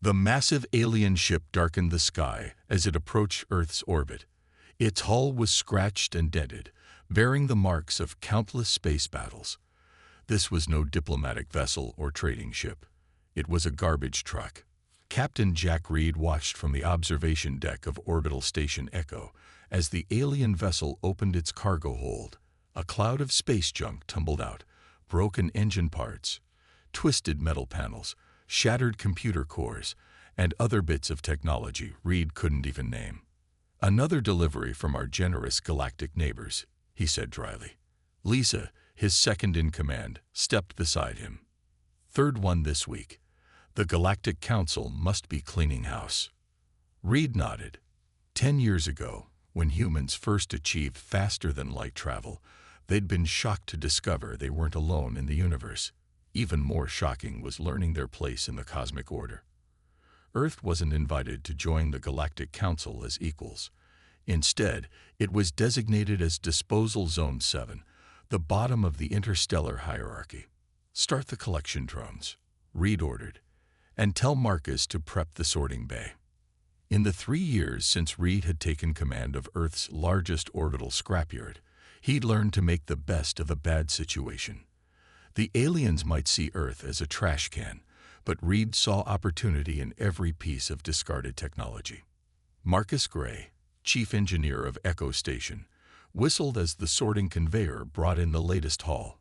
The massive alien ship darkened the sky as it approached Earth's orbit. Its hull was scratched and dented, bearing the marks of countless space battles. This was no diplomatic vessel or trading ship. It was a garbage truck. Captain Jack Reed watched from the observation deck of Orbital Station Echo as the alien vessel opened its cargo hold. A cloud of space junk tumbled out, broken engine parts, twisted metal panels, shattered computer cores, and other bits of technology Reed couldn't even name. "Another delivery from our generous galactic neighbors," he said dryly. Lisa, his second-in-command, stepped beside him. "Third one this week. The Galactic Council must be cleaning house." Reed nodded. 10 years ago, when humans first achieved faster-than-light travel, they'd been shocked to discover they weren't alone in the universe. Even more shocking was learning their place in the cosmic order. Earth wasn't invited to join the Galactic Council as equals. Instead, it was designated as Disposal Zone 7, the bottom of the interstellar hierarchy. "Start the collection drones," Reed ordered, "and tell Marcus to prep the sorting bay." In the 3 years since Reed had taken command of Earth's largest orbital scrapyard, he'd learned to make the best of a bad situation. The aliens might see Earth as a trash can, but Reed saw opportunity in every piece of discarded technology. Marcus Gray, chief engineer of Echo Station, whistled as the sorting conveyor brought in the latest haul.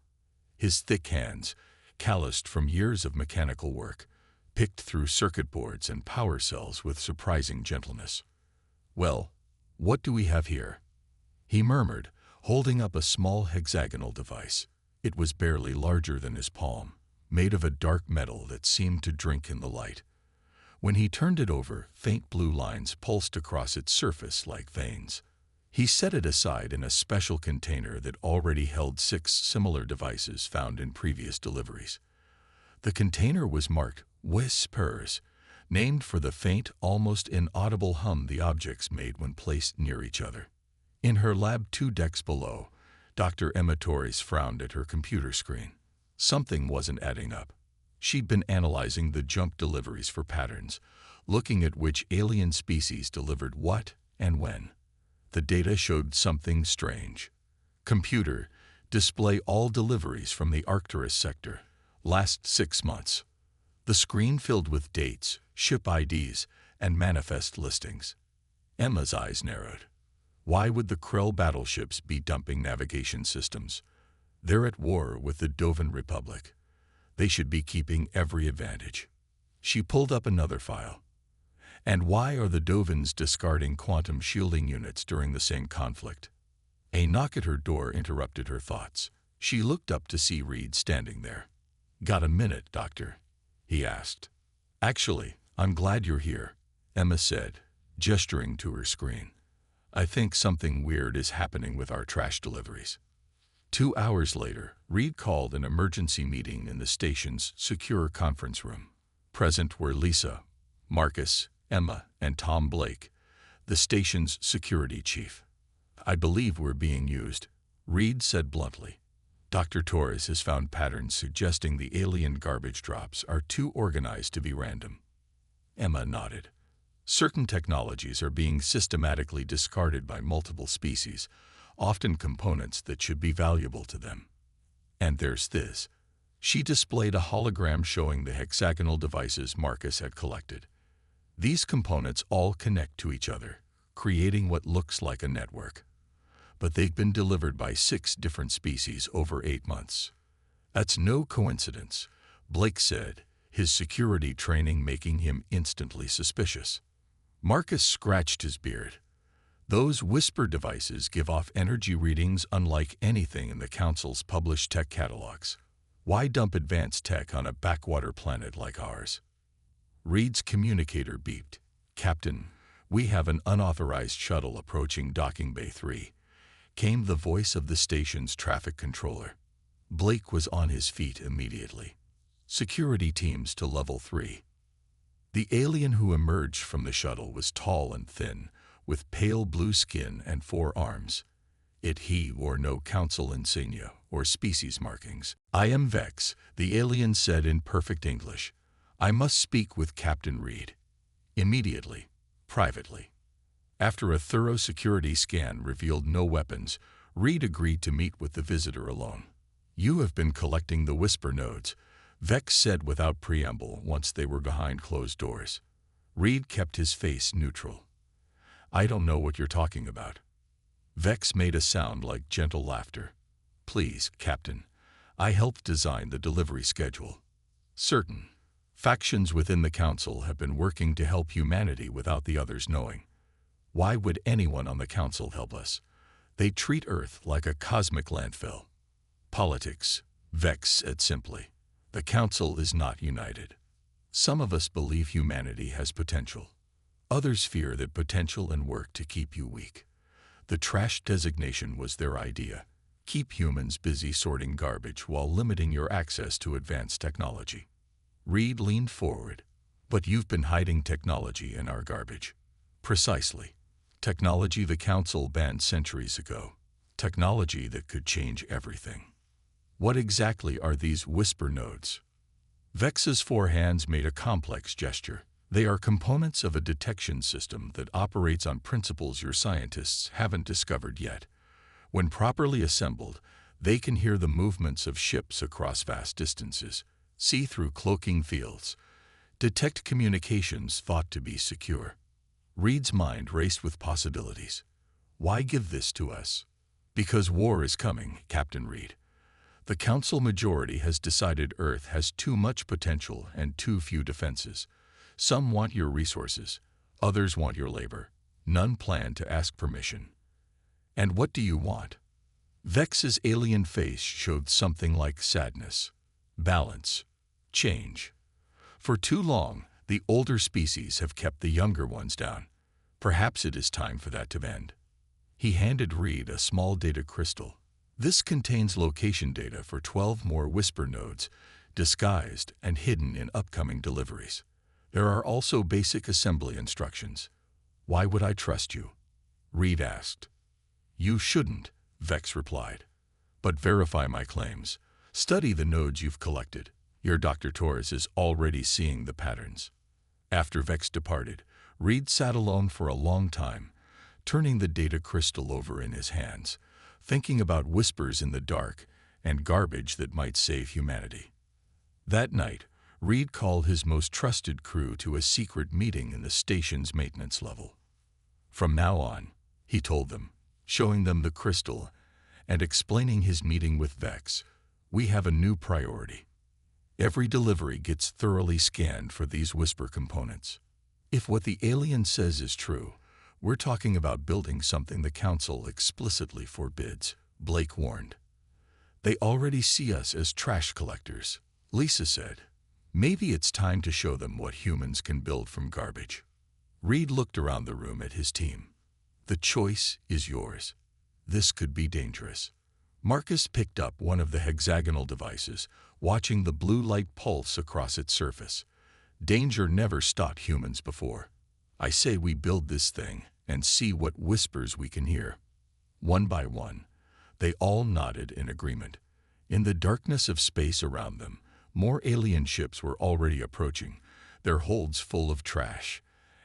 His thick hands, calloused from years of mechanical work, picked through circuit boards and power cells with surprising gentleness. "Well, what do we have here?" he murmured, holding up a small hexagonal device. It was barely larger than his palm, made of a dark metal that seemed to drink in the light. When he turned it over, faint blue lines pulsed across its surface like veins. He set it aside in a special container that already held 6 similar devices found in previous deliveries. The container was marked Whispers, named for the faint, almost inaudible hum the objects made when placed near each other. In her lab 2 decks below, Dr. Emma Torres frowned at her computer screen. Something wasn't adding up. She'd been analyzing the junk deliveries for patterns, looking at which alien species delivered what and when. The data showed something strange. "Computer, display all deliveries from the Arcturus sector, last 6 months." The screen filled with dates, ship IDs, and manifest listings. Emma's eyes narrowed. Why would the Krell battleships be dumping navigation systems? They're at war with the Dovan Republic. They should be keeping every advantage. She pulled up another file. And why are the Dovans discarding quantum shielding units during the same conflict? A knock at her door interrupted her thoughts. She looked up to see Reed standing there. "Got a minute, Doctor?" he asked. "Actually, I'm glad you're here," Emma said, gesturing to her screen. "I think something weird is happening with our trash deliveries." 2 hours later, Reed called an emergency meeting in the station's secure conference room. Present were Lisa, Marcus, Emma, and Tom Blake, the station's security chief. "I believe we're being used," Reed said bluntly. "Dr. Torres has found patterns suggesting the alien garbage drops are too organized to be random." Emma nodded. "Certain technologies are being systematically discarded by multiple species, often components that should be valuable to them. And there's this." She displayed a hologram showing the hexagonal devices Marcus had collected. "These components all connect to each other, creating what looks like a network. But they've been delivered by 6 different species over 8 months. That's no coincidence," Blake said, his security training making him instantly suspicious. Marcus scratched his beard. "Those whisper devices give off energy readings unlike anything in the Council's published tech catalogs. Why dump advanced tech on a backwater planet like ours?" Reed's communicator beeped. "Captain, we have an unauthorized shuttle approaching Docking Bay 3, came the voice of the station's traffic controller. Blake was on his feet immediately. "Security teams to level 3. The alien who emerged from the shuttle was tall and thin, with pale blue skin and 4 arms. He wore no council insignia or species markings. "I am Vex," the alien said in perfect English. I must speak with Captain Reed. Immediately. Privately. After a thorough security scan revealed no weapons, Reed agreed to meet with the visitor alone. You have been collecting the whisper nodes, Vex said without preamble once they were behind closed doors. Reed kept his face neutral. I don't know what you're talking about. Vex made a sound like gentle laughter. Please, Captain. I helped design the delivery schedule. Certain factions within the Council have been working to help humanity without the others knowing. Why would anyone on the Council help us? They treat Earth like a cosmic landfill. Politics, Vex said simply. The Council is not united. Some of us believe humanity has potential. Others fear that potential and work to keep you weak. The trash designation was their idea. Keep humans busy sorting garbage while limiting your access to advanced technology. Reed leaned forward. But you've been hiding technology in our garbage. Precisely. Technology the Council banned centuries ago. Technology that could change everything. What exactly are these whisper nodes? Vex's four hands made a complex gesture. They are components of a detection system that operates on principles your scientists haven't discovered yet. When properly assembled, they can hear the movements of ships across vast distances, see through cloaking fields, detect communications thought to be secure. Reed's mind raced with possibilities. Why give this to us? Because war is coming, Captain Reed. The Council majority has decided Earth has too much potential and too few defenses. Some want your resources, others want your labor. None plan to ask permission. And what do you want? Vex's alien face showed something like sadness, balance, change. For too long, the older species have kept the younger ones down. Perhaps it is time for that to end. He handed Reed a small data crystal. This contains location data for 12 more whisper nodes, disguised and hidden in upcoming deliveries. There are also basic assembly instructions. Why would I trust you? Reed asked. You shouldn't, Vex replied. But verify my claims. Study the nodes you've collected. Your Dr. Torres is already seeing the patterns. After Vex departed, Reed sat alone for a long time, turning the data crystal over in his hands, thinking about whispers in the dark and garbage that might save humanity. That night, Reed called his most trusted crew to a secret meeting in the station's maintenance level. From now on, he told them, showing them the crystal and explaining his meeting with Vex, we have a new priority. Every delivery gets thoroughly scanned for these whisper components. If what the alien says is true, we're talking about building something the Council explicitly forbids, Blake warned. They already see us as trash collectors, Lisa said. Maybe it's time to show them what humans can build from garbage. Reed looked around the room at his team. The choice is yours. This could be dangerous. Marcus picked up one of the hexagonal devices, watching the blue light pulse across its surface. Danger never stopped humans before. I say we build this thing and see what whispers we can hear. One by one, they all nodded in agreement. In the darkness of space around them, more alien ships were already approaching, their holds full of trash,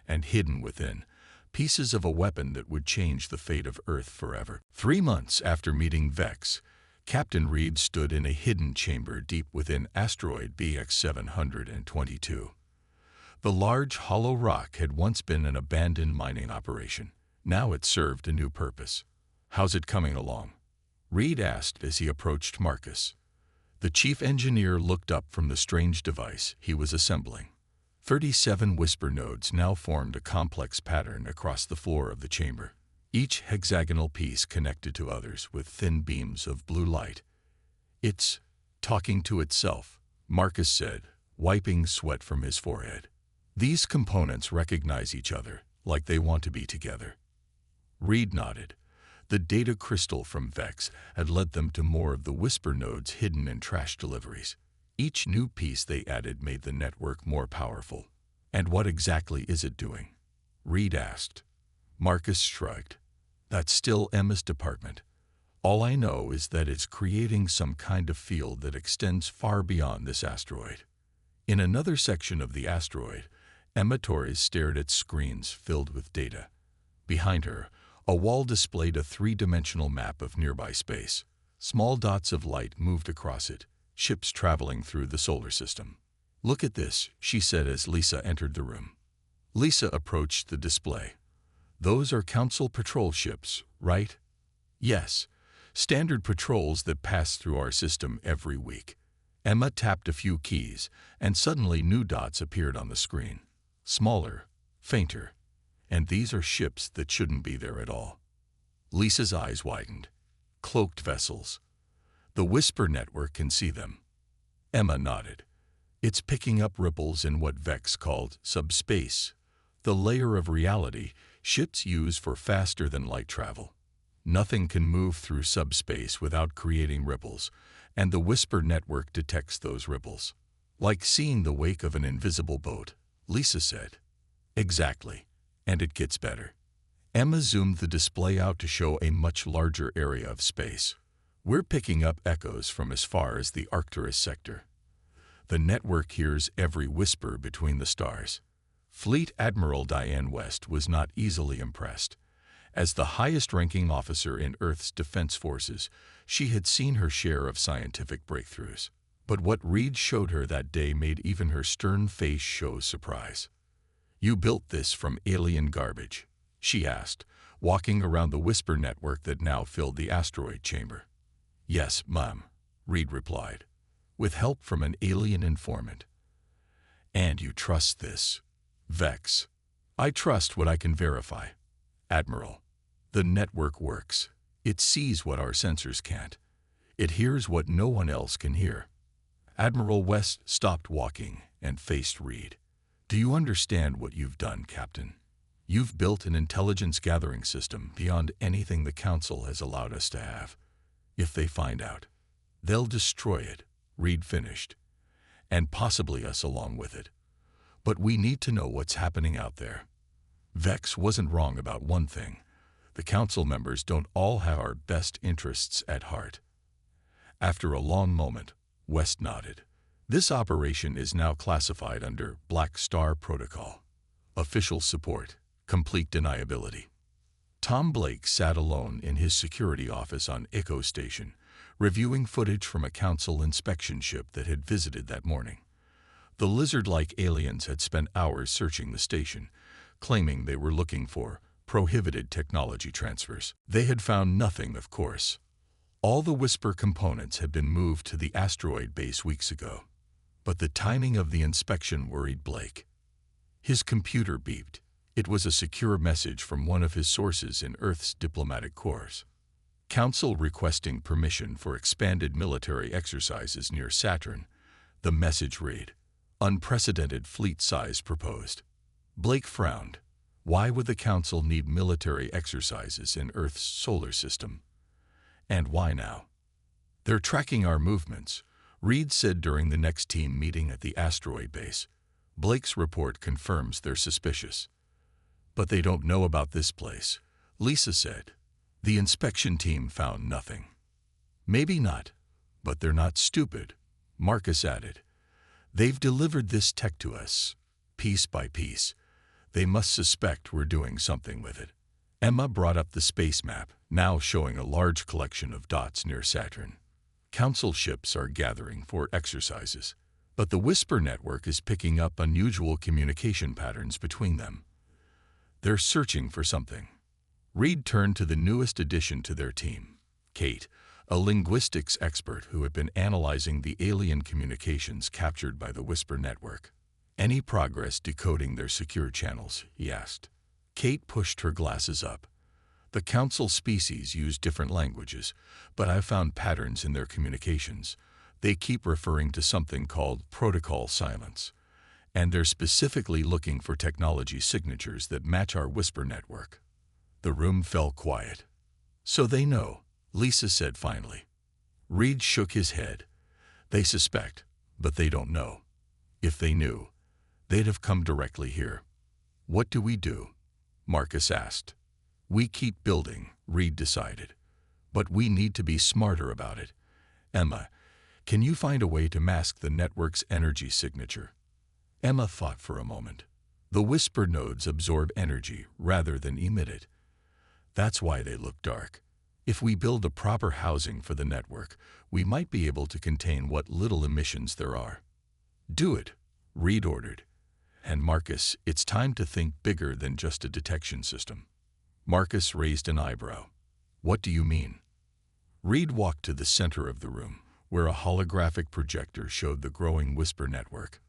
and hidden within, pieces of a weapon that would change the fate of Earth forever. 3 months after meeting Vex, Captain Reed stood in a hidden chamber deep within asteroid BX 722. The large, hollow rock had once been an abandoned mining operation. Now it served a new purpose. How's it coming along? Reed asked as he approached Marcus. The chief engineer looked up from the strange device he was assembling. 37 whisper nodes now formed a complex pattern across the floor of the chamber, each hexagonal piece connected to others with thin beams of blue light. It's talking to itself, Marcus said, wiping sweat from his forehead. These components recognize each other, like they want to be together. Reed nodded. The data crystal from Vex had led them to more of the whisper nodes hidden in trash deliveries. Each new piece they added made the network more powerful. And what exactly is it doing? Reed asked. Marcus shrugged. That's still Emma's department. All I know is that it's creating some kind of field that extends far beyond this asteroid. In another section of the asteroid, Emma Torres stared at screens filled with data. Behind her, a wall displayed a three-dimensional map of nearby space. Small dots of light moved across it, ships traveling through the solar system. "Look at this," she said as Lisa entered the room. Lisa approached the display. "Those are Council patrol ships, right?" "Yes, standard patrols that pass through our system every week." Emma tapped a few keys, and suddenly new dots appeared on the screen. Smaller, fainter. And these are ships that shouldn't be there at all. Lisa's eyes widened. Cloaked vessels. The Whisper network can see them. Emma nodded. It's picking up ripples in what Vex called subspace, the layer of reality ships use for faster-than-light travel. Nothing can move through subspace without creating ripples, and the Whisper network detects those ripples. "Like seeing the wake of an invisible boat," Lisa said. "Exactly. And it gets better." Emma zoomed the display out to show a much larger area of space. "We're picking up echoes from as far as the Arcturus sector. The network hears every whisper between the stars." Fleet Admiral Diane West was not easily impressed. As the highest-ranking officer in Earth's defense forces, she had seen her share of scientific breakthroughs. But what Reed showed her that day made even her stern face show surprise. "You built this from alien garbage?" she asked, walking around the Whisper network that now filled the asteroid chamber. "Yes, Ma'am," Reed replied, "with help from an alien informant." "And you trust this?" "Vex. I trust what I can verify. Admiral, the network works. It sees what our sensors can't. It hears what no one else can hear." Admiral West stopped walking and faced Reed. "Do you understand what you've done, Captain? You've built an intelligence-gathering system beyond anything the Council has allowed us to have. If they find out, they'll destroy it," Reed finished, "and possibly us along with it. But we need to know what's happening out there. Vex wasn't wrong about one thing. The Council members don't all have our best interests at heart." After a long moment, West nodded. "This operation is now classified under Black Star Protocol. Official support, complete deniability." Tom Blake sat alone in his security office on Echo Station, reviewing footage from a Council inspection ship that had visited that morning. The lizard-like aliens had spent hours searching the station, claiming they were looking for prohibited technology transfers. They had found nothing, of course. All the Whisper components had been moved to the asteroid base weeks ago. But the timing of the inspection worried Blake. His computer beeped. It was a secure message from one of his sources in Earth's diplomatic corps. Council requesting permission for expanded military exercises near Saturn. The message read, "Unprecedented fleet size proposed." Blake frowned. Why would the Council need military exercises in Earth's solar system? And why now? "They're tracking our movements," Reed said during the next team meeting at the asteroid base. "Blake's report confirms they're suspicious." "But they don't know about this place," Lisa said. "The inspection team found nothing." "Maybe not, but they're not stupid," Marcus added. "They've delivered this tech to us, piece by piece. They must suspect we're doing something with it." Emma brought up the space map, now showing a large collection of dots near Saturn. Council ships are gathering for exercises, but the Whisper network is picking up unusual communication patterns between them. They're searching for something. Reed turned to the newest addition to their team, Kate, a linguistics expert who had been analyzing the alien communications captured by the Whisper network. "Any progress decoding their secure channels?" he asked. Kate pushed her glasses up. "The Council species use different languages, but I've found patterns in their communications. They keep referring to something called protocol silence, and they're specifically looking for technology signatures that match our Whisper network." The room fell quiet. "So they know," Lisa said finally. Reed shook his head. "They suspect, but they don't know. If they knew, they'd have come directly here." "What do we do?" Marcus asked. "We keep building," Reed decided. "But we need to be smarter about it. Emma, can you find a way to mask the network's energy signature?" Emma thought for a moment. The whisper nodes absorb energy rather than emit it. That's why they look dark. If we build the proper housing for the network, we might be able to contain what little emissions there are. Do it, Reed ordered. And Marcus, it's time to think bigger than just a detection system. Marcus raised an eyebrow. What do you mean? Reed walked to the center of the room, where a holographic projector showed the growing whisper network.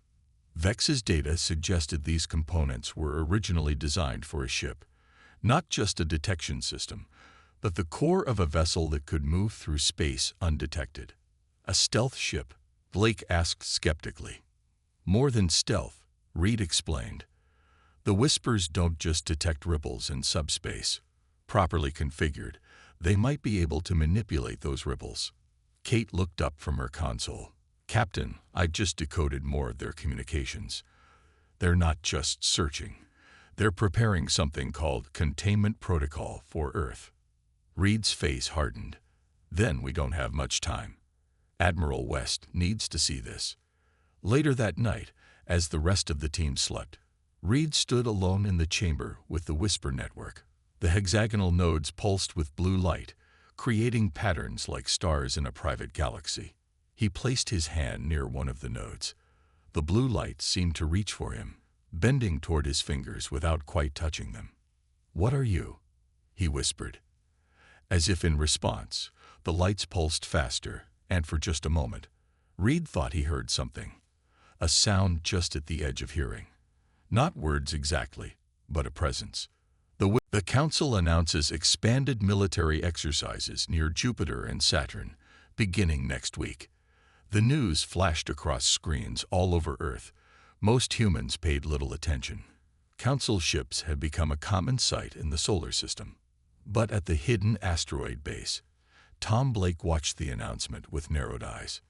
Vex's data suggested these components were originally designed for a ship, not just a detection system, but the core of a vessel that could move through space undetected. A stealth ship? Blake asked skeptically. More than stealth, Reed explained. The whispers don't just detect ripples in subspace. Properly configured, they might be able to manipulate those ripples. Kate looked up from her console. Captain, I just decoded more of their communications. They're not just searching. They're preparing something called Containment Protocol for Earth. Reed's face hardened. Then we don't have much time. Admiral West needs to see this. Later that night, as the rest of the team slept, Reed stood alone in the chamber with the whisper network. The hexagonal nodes pulsed with blue light, creating patterns like stars in a private galaxy. He placed his hand near one of the nodes. The blue light seemed to reach for him, bending toward his fingers without quite touching them. "What are you?" he whispered. As if in response, the lights pulsed faster, and for just a moment, Reed thought he heard something. A sound just at the edge of hearing. Not words exactly, but a presence. The Council announces expanded military exercises near Jupiter and Saturn, beginning next week. The news flashed across screens all over Earth. Most humans paid little attention. Council ships had become a common sight in the solar system. But at the hidden asteroid base, Tom Blake watched the announcement with narrowed eyes.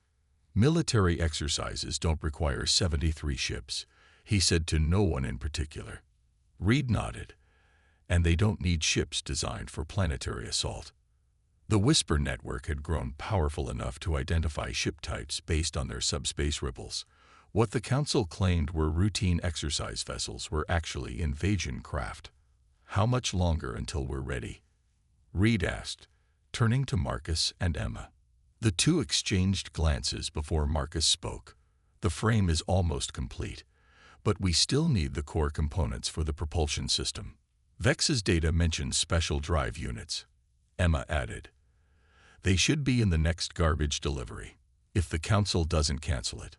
Military exercises don't require 73 ships, he said to no one in particular. Reed nodded. And they don't need ships designed for planetary assault. The Whisper network had grown powerful enough to identify ship types based on their subspace ripples. What the Council claimed were routine exercise vessels were actually invasion craft. How much longer until we're ready? Reed asked, turning to Marcus and Emma. The two exchanged glances before Marcus spoke. The frame is almost complete, but we still need the core components for the propulsion system. Vex's data mentions special drive units. Emma added. They should be in the next garbage delivery, if the Council doesn't cancel it.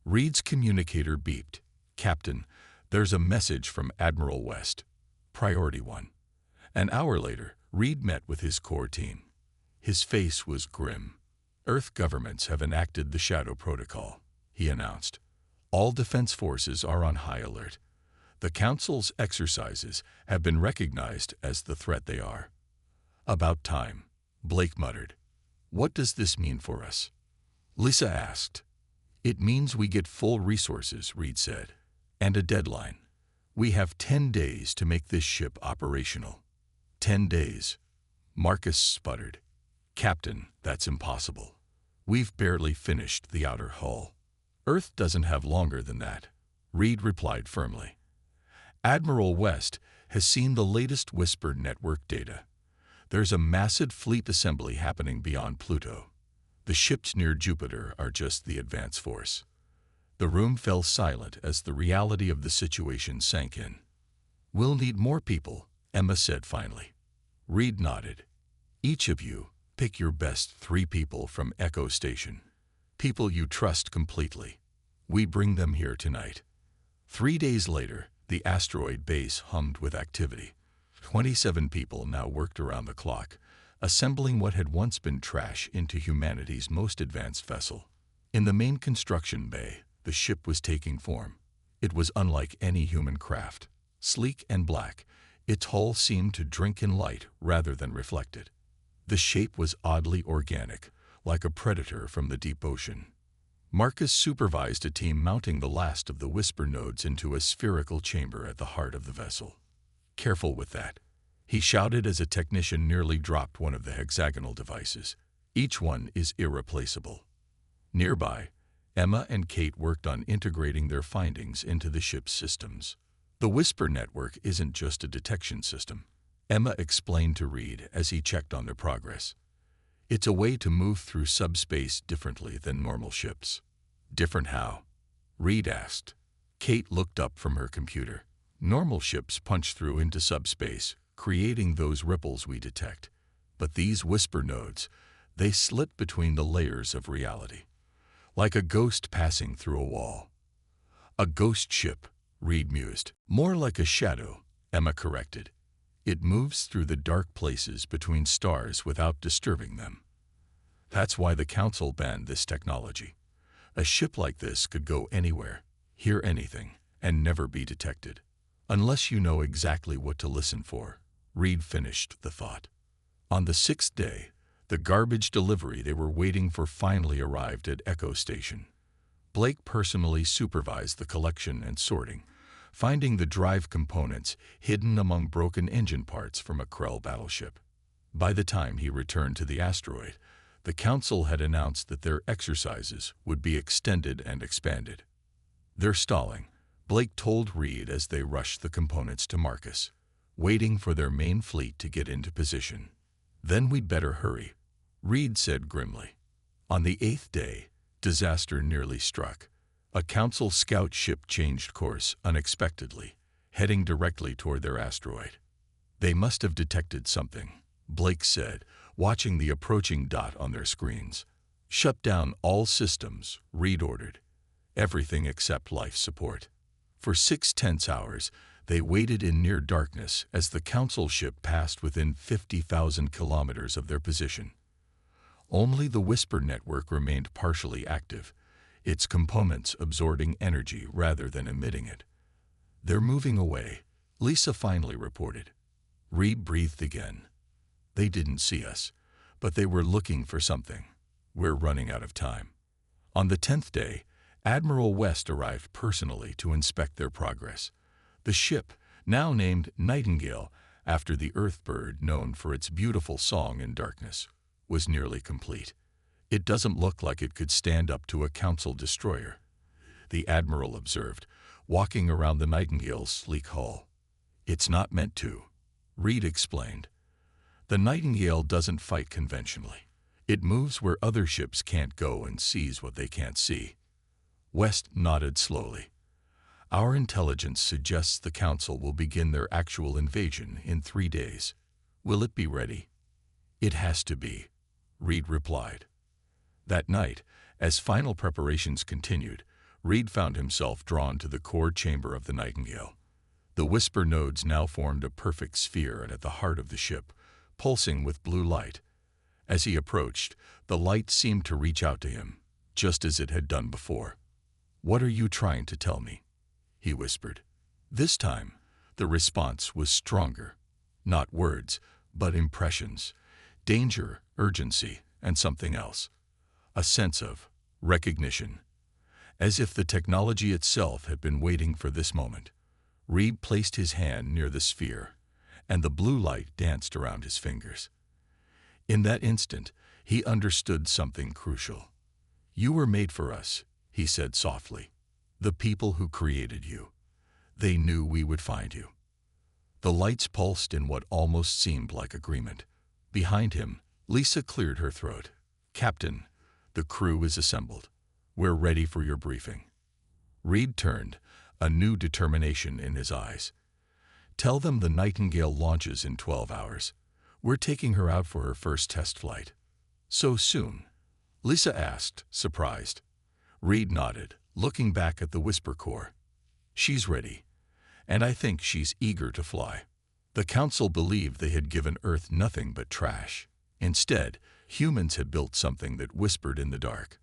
Reed's communicator beeped. Captain, there's a message from Admiral West. Priority 1. An hour later, Reed met with his core team. His face was grim. Earth governments have enacted the Shadow Protocol, he announced. All defense forces are on high alert. The Council's exercises have been recognized as the threat they are. About time, Blake muttered. What does this mean for us? Lisa asked. It means we get full resources, Reed said, and a deadline. We have 10 days to make this ship operational. 10 days. Marcus sputtered. Captain, that's impossible. We've barely finished the outer hull. Earth doesn't have longer than that, Reed replied firmly. Admiral West has seen the latest Whisper network data. There's a massive fleet assembly happening beyond Pluto. The ships near Jupiter are just the advance force. The room fell silent as the reality of the situation sank in. We'll need more people, Emma said finally. Reed nodded. Each of you, pick your best 3 people from Echo Station. People you trust completely. We bring them here tonight. 3 days later, the asteroid base hummed with activity. 27 people now worked around the clock, assembling what had once been trash into humanity's most advanced vessel. In the main construction bay, the ship was taking form. It was unlike any human craft. Sleek and black, its hull seemed to drink in light rather than reflect it. The shape was oddly organic, like a predator from the deep ocean. Marcus supervised a team mounting the last of the Whisper nodes into a spherical chamber at the heart of the vessel. Careful with that, he shouted as a technician nearly dropped one of the hexagonal devices. Each one is irreplaceable. Nearby, Emma and Kate worked on integrating their findings into the ship's systems. The Whisper network isn't just a detection system, Emma explained to Reed as he checked on their progress. It's a way to move through subspace differently than normal ships. Different how? Reed asked. Kate looked up from her computer. Normal ships punch through into subspace, creating those ripples we detect. But these Whisper nodes, they slit between the layers of reality. Like a ghost passing through a wall. A ghost ship, Reed mused. More like a shadow, Emma corrected. It moves through the dark places between stars without disturbing them. That's why the Council banned this technology. A ship like this could go anywhere, hear anything, and never be detected. Unless you know exactly what to listen for, Reed finished the thought. On the 6th day, the garbage delivery they were waiting for finally arrived at Echo Station. Blake personally supervised the collection and sorting, finding the drive components hidden among broken engine parts from a Krell battleship. By the time he returned to the asteroid, the Council had announced that their exercises would be extended and expanded. They're stalling, Blake told Reed as they rushed the components to Marcus, waiting for their main fleet to get into position. Then we'd better hurry, Reed said grimly. On the 8th day, disaster nearly struck. A Council scout ship changed course unexpectedly, heading directly toward their asteroid. They must have detected something, Blake said, watching the approaching dot on their screens. Shut down all systems, Reed ordered. Everything except life support. For 6 tense hours, they waited in near darkness as the Council ship passed within 50,000 kilometers of their position. Only the Whisper network remained partially active, its components absorbing energy rather than emitting it. They're moving away, Lisa finally reported. Reed breathed again. They didn't see us, but they were looking for something. We're running out of time. On the 10th day, Admiral West arrived personally to inspect their progress. The ship, now named Nightingale after the Earth bird known for its beautiful song in darkness, was nearly complete. It doesn't look like it could stand up to a Council destroyer, the Admiral observed, walking around the Nightingale's sleek hull. It's not meant to, Reed explained. The Nightingale doesn't fight conventionally. It moves where other ships can't go and sees what they can't see. West nodded slowly. Our intelligence suggests the Council will begin their actual invasion in 3 days. Will it be ready? It has to be, Reed replied. That night, as final preparations continued, Reed found himself drawn to the core chamber of the Nightingale. The Whisper nodes now formed a perfect sphere and at the heart of the ship, pulsing with blue light. As he approached, the light seemed to reach out to him, just as it had done before. "What are you trying to tell me?" he whispered. This time, the response was stronger. Not words, but impressions. Danger, urgency, and something else. A sense of recognition. As if the technology itself had been waiting for this moment. Reed placed his hand near the sphere, and the blue light danced around his fingers. In that instant, he understood something crucial. "You were made for us," he said softly. "The people who created you. They knew we would find you." The lights pulsed in what almost seemed like agreement. Behind him, Lisa cleared her throat. "Captain, the crew is assembled. We're ready for your briefing." Reed turned, a new determination in his eyes. "Tell them the Nightingale launches in 12 hours. We're taking her out for her first test flight." "So soon?" Lisa asked, surprised. Reed nodded, looking back at the Whisper Core. "She's ready, and I think she's eager to fly." The Council believed they had given Earth nothing but trash. Instead, humans had built something that whispered in the dark.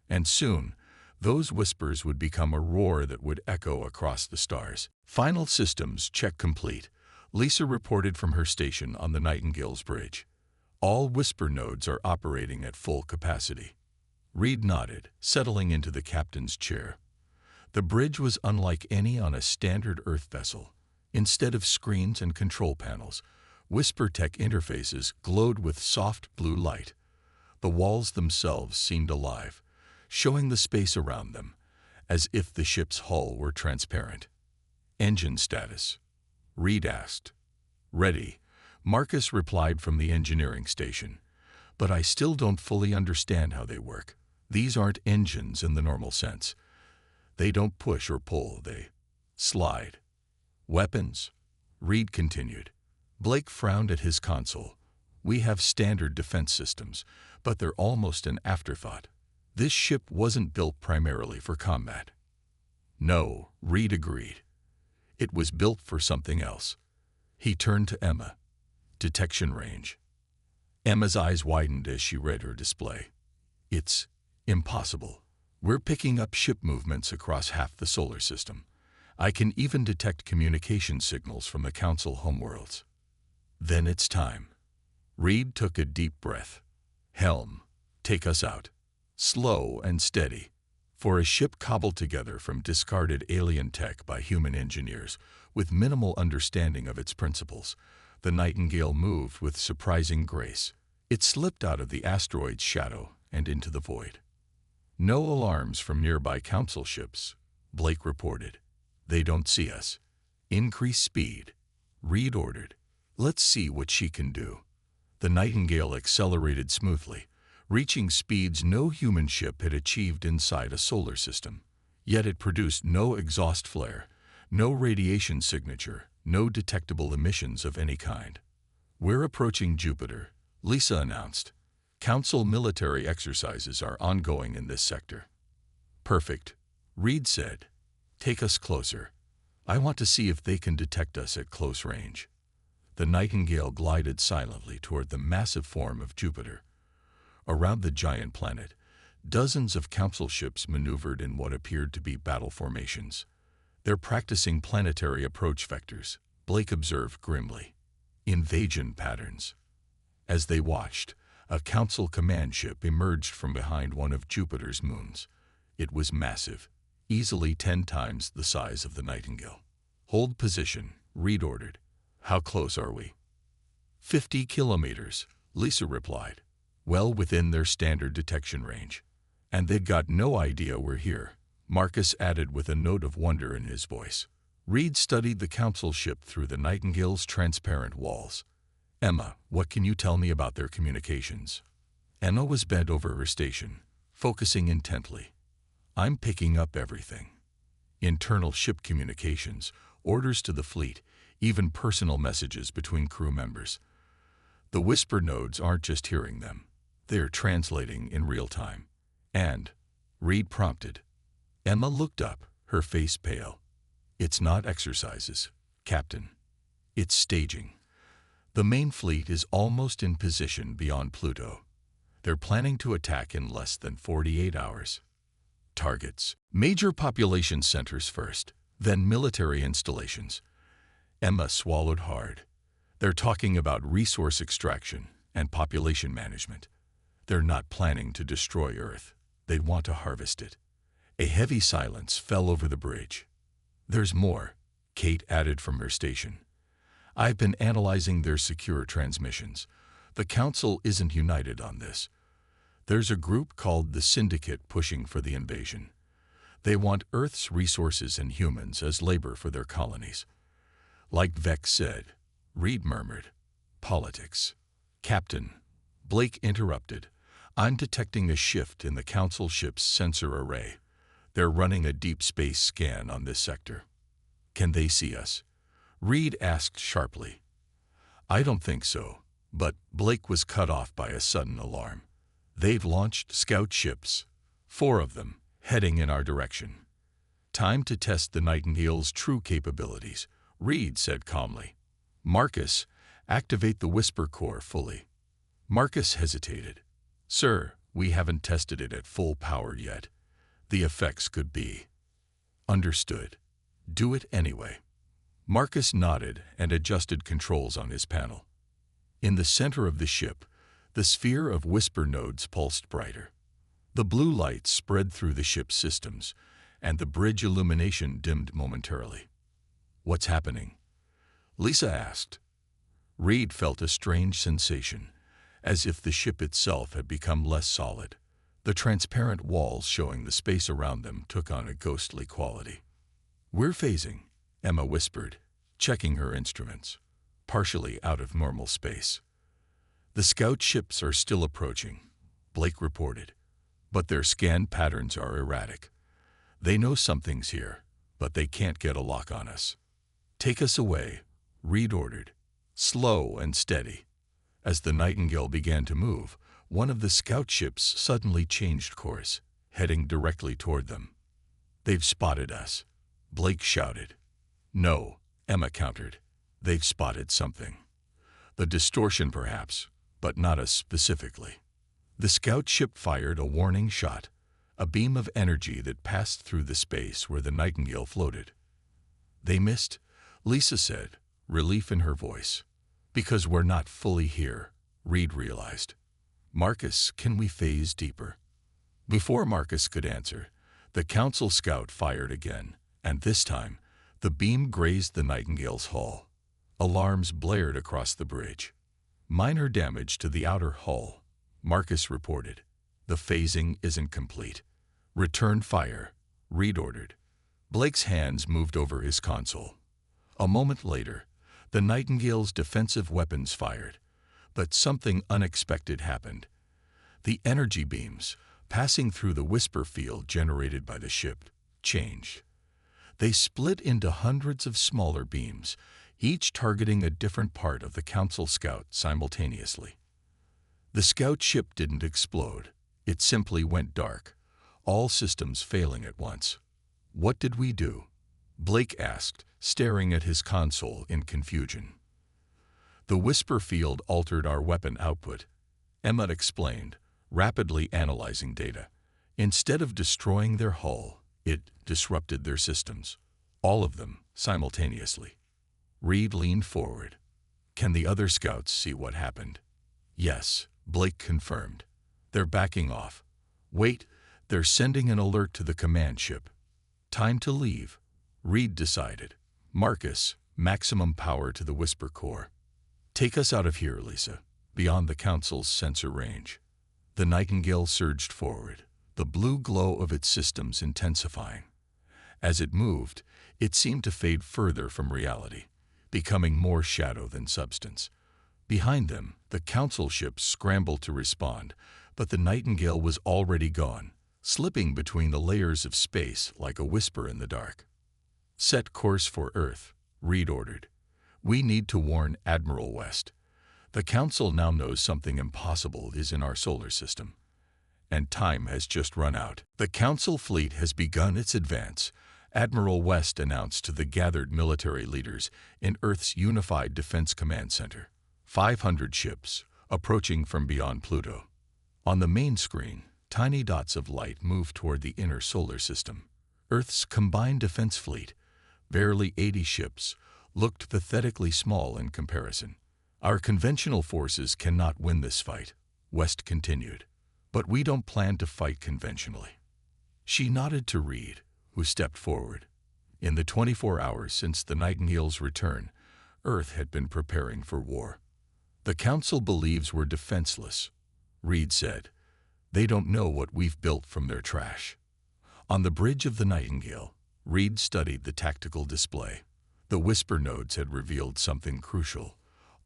And soon, those whispers would become a roar that would echo across the stars. "Final systems check complete," Lisa reported from her station on the Nightingale's bridge. "All Whisper nodes are operating at full capacity." Reed nodded, settling into the captain's chair. The bridge was unlike any on a standard Earth vessel. Instead of screens and control panels, Whisper Tech interfaces glowed with soft blue light. The walls themselves seemed alive, showing the space around them, as if the ship's hull were transparent. "Engine status?" Reed asked. "Ready," Marcus replied from the engineering station. "But I still don't fully understand how they work. These aren't engines in the normal sense. They don't push or pull, they slide." "Weapons?" Reed continued. Blake frowned at his console. "We have standard defense systems, but they're almost an afterthought. This ship wasn't built primarily for combat." "No," Reed agreed. "It was built for something else." He turned to Emma. "Detection range." Emma's eyes widened as she read her display. "It's impossible. We're picking up ship movements across half the solar system. I can even detect communication signals from the Council homeworlds." "Then it's time." Reed took a deep breath. "Helm, take us out. Slow and steady." For a ship cobbled together from discarded alien tech by human engineers with minimal understanding of its principles, the Nightingale moved with surprising grace. It slipped out of the asteroid's shadow and into the void. "No alarms from nearby Council ships," Blake reported. "They don't see us." "Increase speed," Reed ordered. "Let's see what she can do." The Nightingale accelerated smoothly, reaching speeds no human ship had achieved inside a solar system. Yet it produced no exhaust flare, no radiation signature, no detectable emissions of any kind. "We're approaching Jupiter," Lisa announced. "Council military exercises are ongoing in this sector." "Perfect," Reed said. "Take us closer. I want to see if they can detect us at close range." The Nightingale glided silently toward the massive form of Jupiter. Around the giant planet, dozens of Council ships maneuvered in what appeared to be battle formations. "They're practicing planetary approach vectors," Blake observed grimly. "Invasion patterns." As they watched, a Council command ship emerged from behind one of Jupiter's moons. It was massive, easily 10 times the size of the Nightingale. "Hold position," Reed ordered. "How close are we?" 50 kilometers, Lisa replied. "Well within their standard detection range." "And they've got no idea we're here," Marcus added with a note of wonder in his voice. Reed studied the Council ship through the Nightingale's transparent walls. "Emma, what can you tell me about their communications?" Emma was bent over her station, focusing intently. "I'm picking up everything. Internal ship communications, orders to the fleet, even personal messages between crew members. The whisper nodes aren't just hearing them. They're translating in real time." "And?" Reed prompted. Emma looked up, her face pale. "It's not exercises, Captain. It's staging. The main fleet is almost in position beyond Pluto. They're planning to attack in less than 48 hours. Targets: major population centers first, then military installations." Emma swallowed hard. "They're talking about resource extraction and population management. They're not planning to destroy Earth. They'd want to harvest it." A heavy silence fell over the bridge. "There's more," Kate added from her station. "I've been analyzing their secure transmissions. The Council isn't united on this. There's a group called the Syndicate pushing for the invasion. They want Earth's resources and humans as labor for their colonies." "Like Vex said," Reed murmured. "Politics." "Captain," Blake interrupted, "I'm detecting a shift in the Council ship's sensor array. They're running a deep space scan on this sector." "Can they see us?" Reed asked sharply. "I don't think so," but Blake was cut off by a sudden alarm. "They've launched scout ships, 4 of them, heading in our direction." "Time to test the Nightingale's true capabilities," Reed said calmly. "Marcus, activate the Whisper Core fully." Marcus hesitated. "Sir, we haven't tested it at full power yet. The effects could be." "Understood. Do it anyway." Marcus nodded and adjusted controls on his panel. In the center of the ship, the sphere of whisper nodes pulsed brighter. The blue light spread through the ship's systems, and the bridge illumination dimmed momentarily. "What's happening?" Lisa asked. Reed felt a strange sensation, as if the ship itself had become less solid. The transparent walls showing the space around them took on a ghostly quality. "We're phasing," Emma whispered, checking her instruments, partially out of normal space. "The scout ships are still approaching," Blake reported, "but their scan patterns are erratic. They know something's here, but they can't get a lock on us." "Take us away," Reed ordered, slow and steady. As the Nightingale began to move, one of the scout ships suddenly changed course, heading directly toward them. "They've spotted us," Blake shouted. "No," Emma countered. "They've spotted something. The distortion perhaps, but not us specifically." The scout ship fired a warning shot, a beam of energy that passed through the space where the Nightingale floated. "They missed," Lisa said, relief in her voice. "Because we're not fully here," Reed realized. "Marcus, can we phase deeper?" Before Marcus could answer, the Council scout fired again, and this time, the beam grazed the Nightingale's hull. Alarms blared across the bridge. "Minor damage to the outer hull," Marcus reported. "The phasing isn't complete." "Return fire," Reed ordered. Blake's hands moved over his console. A moment later, the Nightingale's defensive weapons fired, but something unexpected happened. The energy beams, passing through the whisper field generated by the ship, changed. They split into hundreds of smaller beams, each targeting a different part of the Council scout simultaneously. The scout ship didn't explode. It simply went dark, all systems failing at once. "What did we do?" Blake asked, staring at his console in confusion. "The whisper field altered our weapon output," Emma explained, rapidly analyzing data. "Instead of destroying their hull, it disrupted their systems. All of them, simultaneously." Reed leaned forward. "Can the other scouts see what happened?" "Yes," Blake confirmed. "They're backing off." "Wait, they're sending an alert to the command ship." "Time to leave," Reed decided. "Marcus, maximum power to the whisper core. Take us out of here, Lisa, beyond the Council's sensor range." The Nightingale surged forward, the blue glow of its systems intensifying. As it moved, it seemed to fade further from reality, becoming more shadow than substance. Behind them, the Council ships scrambled to respond, but the Nightingale was already gone, slipping between the layers of space like a whisper in the dark. "Set course for Earth," Reed ordered. "We need to warn Admiral West. The Council now knows something impossible is in our solar system. And time has just run out." "The Council fleet has begun its advance," Admiral West announced to the gathered military leaders in Earth's Unified Defense Command Center. 500 ships, approaching from beyond Pluto. On the main screen, tiny dots of light moved toward the inner solar system. Earth's combined defense fleet, barely 80 ships, looked pathetically small in comparison. "Our conventional forces cannot win this fight," West continued. "But we don't plan to fight conventionally." She nodded to Reed, who stepped forward. In the 24 hours since the Nightingale's return, Earth had been preparing for war. "The Council believes we're defenseless," Reed said. "They don't know what we've built from their trash." On the bridge of the Nightingale, Reed studied the tactical display. The whisper nodes had revealed something crucial.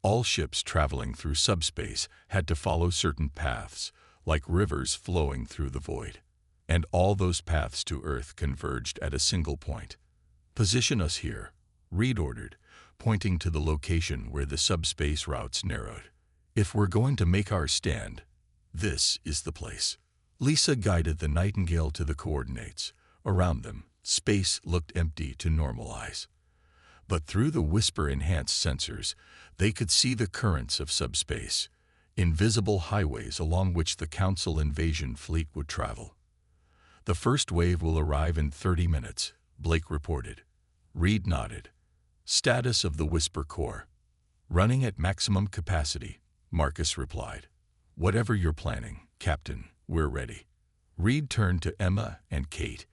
All ships traveling through subspace had to follow certain paths, like rivers flowing through the void. And all those paths to Earth converged at a single point. "Position us here," Reed ordered, pointing to the location where the subspace routes narrowed. "If we're going to make our stand, this is the place." Lisa guided the Nightingale to the coordinates. Around them, space looked empty to normal eyes. But through the whisper-enhanced sensors, they could see the currents of subspace, invisible highways along which the Council invasion fleet would travel. "The first wave will arrive in 30 minutes, Blake reported. Reed nodded. "Status of the Whisper Core." "Running at maximum capacity," Marcus replied. "Whatever you're planning, Captain, we're ready." Reed turned to Emma and Kate.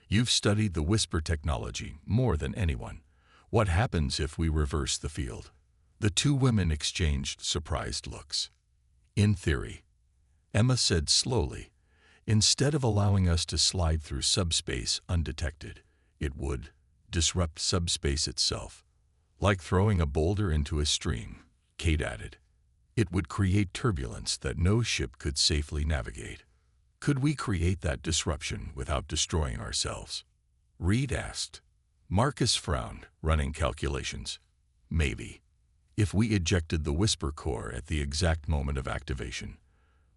"You've studied the Whisper technology more than anyone. What happens if we reverse the field?" The two women exchanged surprised looks. "In theory," Emma said slowly, Instead of allowing us to slide through subspace undetected, it would disrupt subspace itself. Like throwing a boulder into a stream, Kate added. It would create turbulence that no ship could safely navigate. Could we create that disruption without destroying ourselves? Reed asked. Marcus frowned, running calculations. Maybe, if we ejected the Whisper core at the exact moment of activation.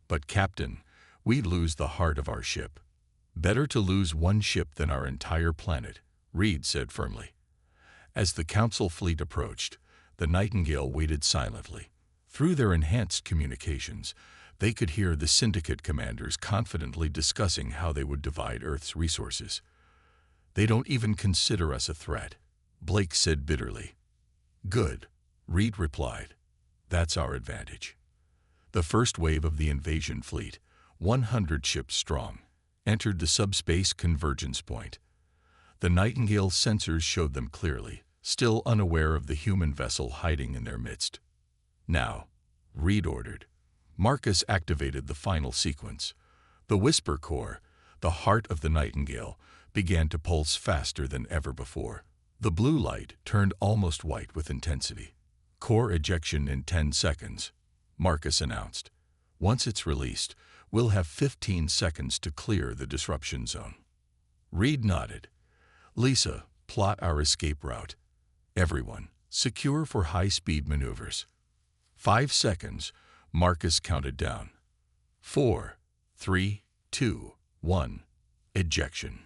But Captain, we'd lose the heart of our ship. Better to lose one ship than our entire planet, Reed said firmly. As the Council fleet approached, the Nightingale waited silently. Through their enhanced communications, they could hear the Syndicate commanders confidently discussing how they would divide Earth's resources. They don't even consider us a threat, Blake said bitterly. Good, Reed replied. That's our advantage. The first wave of the invasion fleet, 100 ships strong, entered the subspace convergence point. The Nightingale's sensors showed them clearly, still unaware of the human vessel hiding in their midst. Now, Reed ordered. Marcus activated the final sequence. The Whisper core, the heart of the Nightingale, began to pulse faster than ever before. The blue light turned almost white with intensity. Core ejection in 10 seconds, Marcus announced. Once it's released, we'll have 15 seconds to clear the disruption zone. Reed nodded. Lisa, plot our escape route. Everyone, secure for high-speed maneuvers. 5 seconds, Marcus counted down. 4, 3, 2, 1, ejection.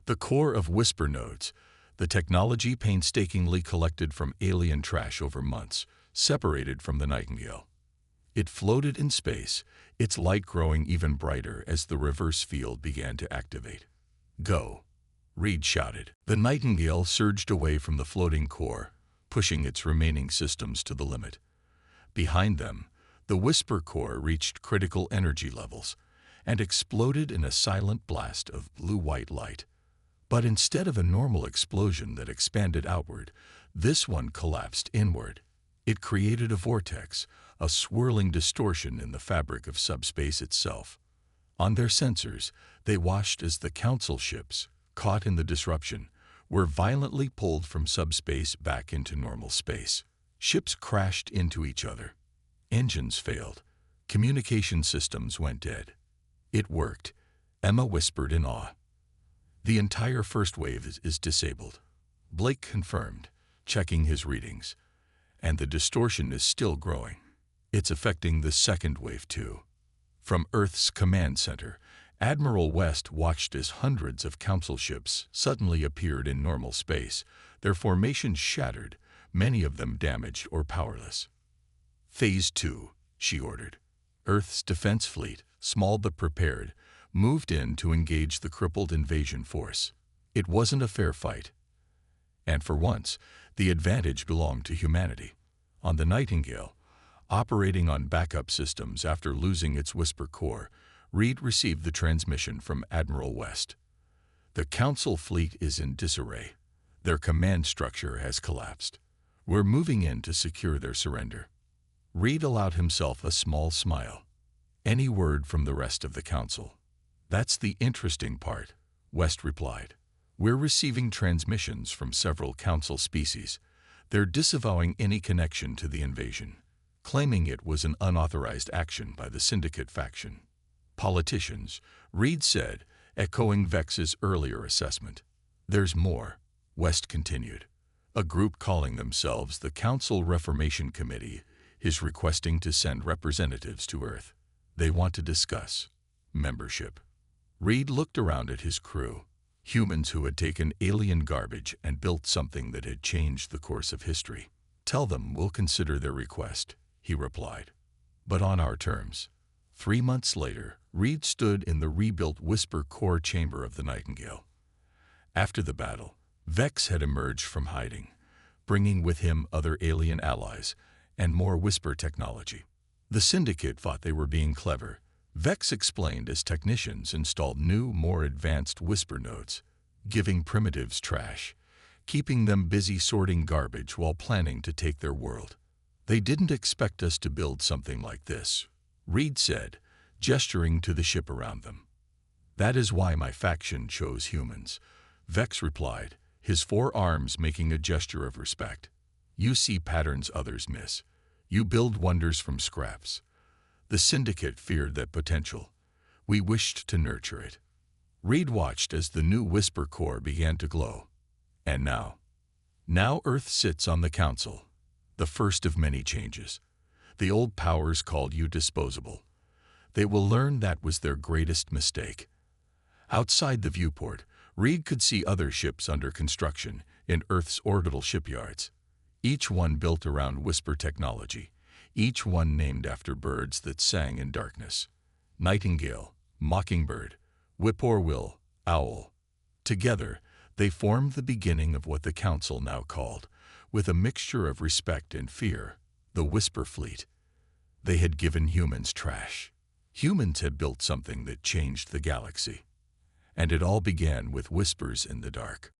The core of Whisper nodes, the technology painstakingly collected from alien trash over months, separated from the Nightingale. It floated in space, its light growing even brighter as the reverse field began to activate. Go, Reed shouted. The Nightingale surged away from the floating core, pushing its remaining systems to the limit. Behind them, the Whisper core reached critical energy levels and exploded in a silent blast of blue-white light. But instead of a normal explosion that expanded outward, this one collapsed inward. It created a vortex, a swirling distortion in the fabric of subspace itself. On their sensors, they watched as the Council ships, caught in the disruption, were violently pulled from subspace back into normal space. Ships crashed into each other. Engines failed. Communication systems went dead. It worked, Emma whispered in awe. The entire first wave is disabled, Blake confirmed, checking his readings. And the distortion is still growing. It's affecting the second wave too. From Earth's command center, Admiral West watched as hundreds of Council ships suddenly appeared in normal space, their formations shattered, many of them damaged or powerless. Phase 2, she ordered. Earth's defense fleet, small but prepared, moved in to engage the crippled invasion force. It wasn't a fair fight. And for once, the advantage belonged to humanity. On the Nightingale, operating on backup systems after losing its Whisper core, Reed received the transmission from Admiral West. The Council fleet is in disarray. Their command structure has collapsed. We're moving in to secure their surrender. Reed allowed himself a small smile. Any word from the rest of the Council? That's the interesting part, West replied. We're receiving transmissions from several Council species. They're disavowing any connection to the invasion, claiming it was an unauthorized action by the Syndicate faction. Politicians, Reed said, echoing Vex's earlier assessment. There's more, West continued. A group calling themselves the Council Reformation Committee is requesting to send representatives to Earth. They want to discuss membership. Reed looked around at his crew, humans who had taken alien garbage and built something that had changed the course of history. Tell them we'll consider their request, he replied. But on our terms. 3 months later, Reed stood in the rebuilt Whisper core chamber of the Nightingale. After the battle, Vex had emerged from hiding, bringing with him other alien allies and more Whisper technology. The Syndicate thought they were being clever. Vex explained as technicians installed new, more advanced Whisper nodes, giving primitives trash, keeping them busy sorting garbage while planning to take their world. They didn't expect us to build something like this, Reed said, gesturing to the ship around them. That is why my faction chose humans, Vex replied, his 4 arms making a gesture of respect. You see patterns others miss. You build wonders from scraps. The Syndicate feared that potential. We wished to nurture it. Reed watched as the new Whisper core began to glow. And now Earth sits on the Council, the first of many changes. The old powers called you disposable. They will learn that was their greatest mistake. Outside the viewport, Reed could see other ships under construction in Earth's orbital shipyards. Each one built around Whisper technology, each one named after birds that sang in darkness. Nightingale, Mockingbird, Whippoorwill, Owl. Together, they formed the beginning of what the Council now called, with a mixture of respect and fear, the Whisper Fleet. They had given humans trash. Humans had built something that changed the galaxy. And it all began with whispers in the dark.